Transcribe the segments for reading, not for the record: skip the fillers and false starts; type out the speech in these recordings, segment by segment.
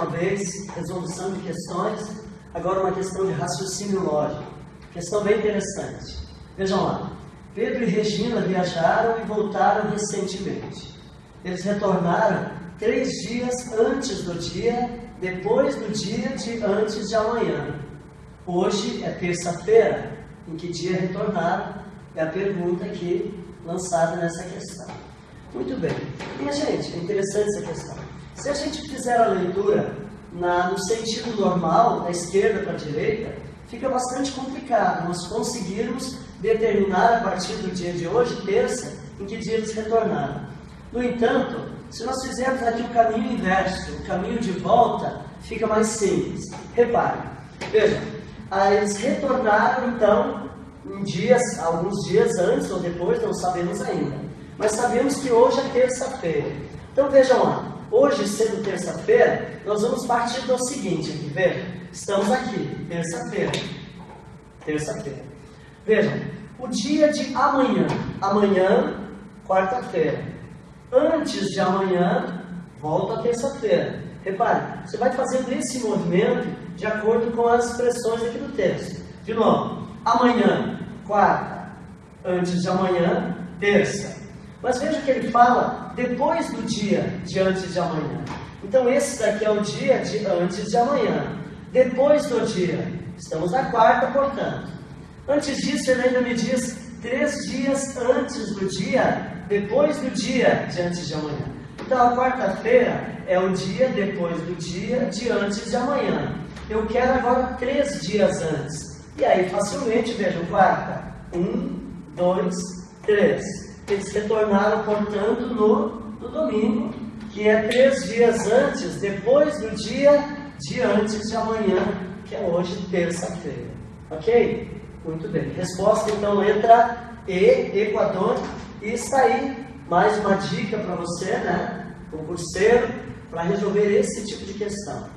uma vez, resolução de questões, agora uma questão de raciocínio lógico. Questão bem interessante. Vejam lá. Pedro e Regina viajaram e voltaram recentemente. Eles retornaram 3 dias antes do dia, depois do dia de antes de amanhã. Hoje é terça-feira. Em que dia retornaram? É a pergunta aqui lançada nessa questão. Muito bem. Minha gente, é interessante essa questão. Se a gente fizer a leitura no sentido normal, da esquerda para a direita, fica bastante complicado nós conseguirmos determinar a partir do dia de hoje, terça, em que dia eles retornaram. No entanto, se nós fizermos aqui o caminho inverso, o caminho de volta, fica mais simples. Reparem, vejam, eles retornaram então alguns dias antes ou depois, não sabemos ainda, mas sabemos que hoje é terça-feira. Então vejam lá, hoje sendo terça-feira, nós vamos partir do seguinte aqui, vejam, estamos aqui, terça-feira, vejam, o dia de amanhã, quarta-feira, antes de amanhã, volta a terça-feira. Repare, você vai fazendo esse movimento de acordo com as expressões aqui do texto. De novo, amanhã, quarta, antes de amanhã, terça. Mas veja que ele fala depois do dia de antes de amanhã. Então esse daqui é o dia de antes de amanhã. Depois do dia, estamos na quarta, portanto. Antes disso, ele ainda me diz 3 dias antes do dia, depois do dia de antes de amanhã. Então a quarta-feira é o dia depois do dia de antes de amanhã. Eu quero agora 3 dias antes. E aí facilmente, vejam, quarta, 1, 2, 3. Eles retornaram, portanto, no domingo, que é 3 dias antes, depois do dia de antes de amanhã, que é hoje, terça-feira. Ok? Muito bem. Resposta, então, letra E, Equador. E está aí mais uma dica para você, né, concurseiro, para resolver esse tipo de questão.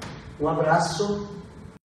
Um abraço.